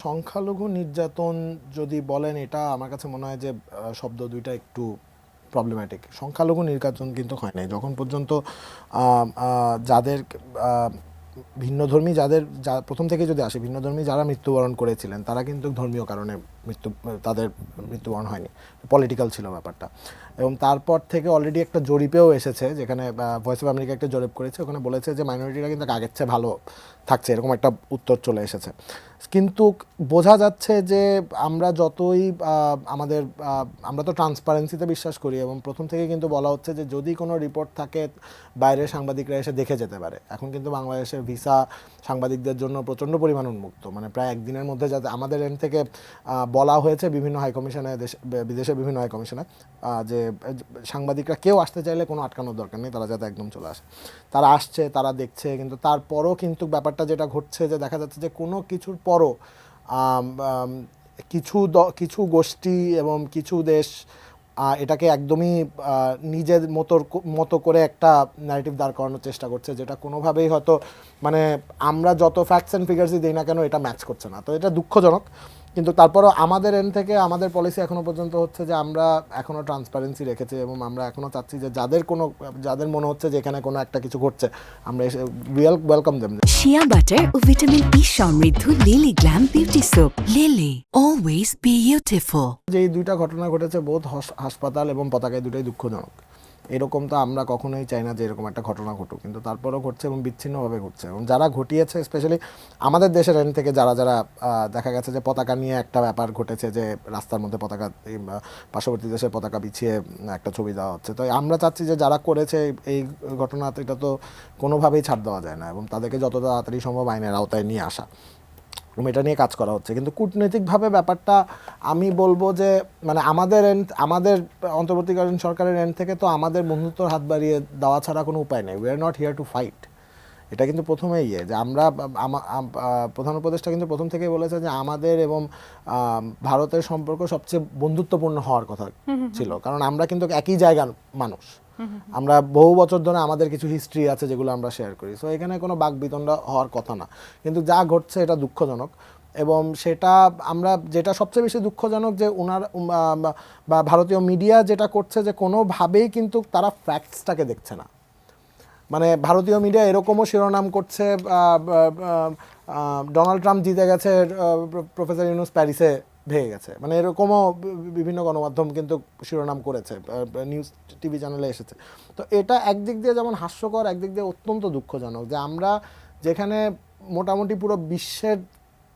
সংখ্যালঘু নির্যাতন যদি বলেন, এটা আমার কাছে মনে হয় যে শব্দ দুইটা একটু প্রবলেম্যাটিক। সংখ্যালঘু নির্যাতন কিন্তু হয় নাই যখন পর্যন্ত যাদের ভিন্নধর্মী যাদের প্রথম থেকে যদি আসে, ভিন্নধর্মী যারা মৃত্যুবরণ করেছিলেন তারা কিন্তু ধর্মীয় কারণে তাদের মৃত্যুবরণ হয়নি, পলিটিক্যাল ছিল ব্যাপারটা। এবং তারপর থেকে অলরেডি একটা জরিপেও এসেছে, যেখানে ভয়েস অফ আমেরিকা একটা জরিপ করেছে, ওখানে বলেছে যে মাইনরিটিরা কিন্তু আগের চেয়ে ভালো থাকছে, এরকম একটা উত্তর চলে এসেছে। কিন্তু বোঝা যাচ্ছে যে আমরা যতই আমরা তো ট্রান্সপারেন্সিতে বিশ্বাস করি, এবং প্রথম থেকে কিন্তু বলা হচ্ছে যে যদি কোনো রিপোর্ট থাকে বাইরের সাংবাদিকরা এসে দেখে যেতে পারে। এখন কিন্তু বাংলাদেশের ভিসা সাংবাদিকদের জন্য প্রচণ্ড পরিমাণ উন্মুক্ত, মানে প্রায় একদিনের মধ্যে যাতে আমাদের এন্ড থেকে বলা হয়েছে বিভিন্ন হাইকমিশনে, বিদেশের বিভিন্ন হাইকমিশনে, যে সাংবাদিকরা কেউ আসতে চাইলে কোনো আটকানোর দরকার নেই, তারা যাতে একদম চলে আসে। তারা আসছে, তারা দেখছে, কিন্তু তারপরও কিন্তু ব্যাপারটা যেটা ঘটছে যে দেখা যাচ্ছে যে কোনো কিছুর পরও কিছু গোষ্ঠী এবং কিছু দেশ এটাকে একদমই নিজের মতো করে একটা ন্যারেটিভ দাঁড় করানোর চেষ্টা করছে, যেটা কোনোভাবেই হয়তো মানে আমরা যত ফ্যাক্টস অ্যান্ড ফিগার্সই দিই না কেন এটা ম্যাচ করছে না। তো এটা দুঃখজনক, কিন্তু তারপরও আমাদের এন্ড থেকে আমাদের পলিসি এখনও পর্যন্ত হচ্ছে যে আমরা এখনও ট্রান্সপারেন্সি রেখেছি, এবং আমরা এখনও চাচ্ছি যে যাদের মনে হচ্ছে যে এখানে কোনো একটা কিছু ঘটছে, আমরা এসে ওয়েলকাম দেম। শিয়া বাটার ও ভিটামিন ই সমৃদ্ধ lily glam beauty soap. Lily, always beautiful. যে এই দুইটা ঘটনা ঘটেছে বোধ হাসপাতাল এবং পতাকায়, দুটোই দুঃখজনক। এরকম তো আমরা কখনোই চাই না যে এরকম একটা ঘটনা ঘটুক, কিন্তু তারপরেও ঘটছে এবং বিচ্ছিন্নভাবে ঘটছে। এবং যারা ঘটিয়েছে, স্পেশালি আমাদের দেশের এন্ড থেকে যারা দেখা গেছে যে পতাকা নিয়ে একটা ব্যাপার ঘটেছে, যে রাস্তার মধ্যে পতাকা, পার্শ্ববর্তী দেশের পতাকা বিছিয়ে একটা ছবি দেওয়া হচ্ছে। তো আমরা চাচ্ছি যে যারা করেছে এই ঘটনাতে, এটা তো কোনোভাবেই ছাড় দেওয়া যায় না, এবং তাদেরকে যত তাড়াতাড়ি সম্ভব আইনের আওতায় নিয়ে আসা, এটা নিয়ে কাজ করা হচ্ছে। কিন্তু কূটনৈতিকভাবে ব্যাপারটা আমি বলবো যে মানে আমাদের অন্তর্বর্তীকালীন সরকারের এন্ড থেকে তো আমাদের বন্ধুত্বর হাত বাড়িয়ে দেওয়া ছাড়া কোনো উপায় নেই। We are not here to fight. এটা কিন্তু প্রথমেই যে আমরা প্রধান উপদেষ্টা কিন্তু প্রথম থেকেই বলেছে যে আমাদের এবং ভারতের সম্পর্ক সবচেয়ে বন্ধুত্বপূর্ণ হওয়ার কথা ছিল, কারণ আমরা কিন্তু একই জায়গার মানুষ। আমরা বহু বছর ধরে আমাদের কিছু হিস্ট্রি আছে যেগুলো আমরা শেয়ার করি। সো এখানে কোনো বাকবিতণ্ডা হওয়ার কথা না, কিন্তু যা ঘটছে এটা দুঃখজনক। এবং সেটা আমরা যেটা সবচেয়ে বেশি দুঃখজনক যে বা ভারতীয় মিডিয়া যেটা করছে যে কোনোভাবেই কিন্তু তারা ফ্যাক্টসটাকে দেখছে না। মানে ভারতীয় মিডিয়া এরকমও শিরোনাম করছে, ডোনাল্ড ট্রাম্প জিতে গেছে, প্রফেসর ইউনুস প্যারিসে ভেঙে গেছে, মানে এরকমও বিভিন্ন গণমাধ্যম কিন্তু শিরোনাম করেছে, নিউজ টিভি চ্যানেলে এসেছে। তো এটা একদিক দিয়ে যেমন হাস্যকর, একদিক দিয়ে অত্যন্ত দুঃখজনক যে আমরা যেখানে মোটামুটি পুরো বিশ্বের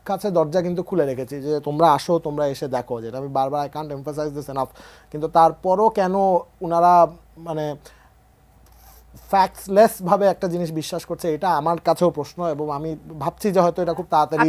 কাছে দরজা কিন্তু খুলে রেখেছি যে তোমরা আসো, তোমরা এসে দেখো, যেটা আমি বারবার I can't emphasise this enough, কিন্তু তারপরও কেন ওনারা মানে ফ্যাক্টসলেসভাবে একটা জিনিস বিশ্বাস করছে, এটা আমার কাছেও প্রশ্ন। এবং আমি ভাবছি যে হয়তো এটা খুব তাড়াতাড়ি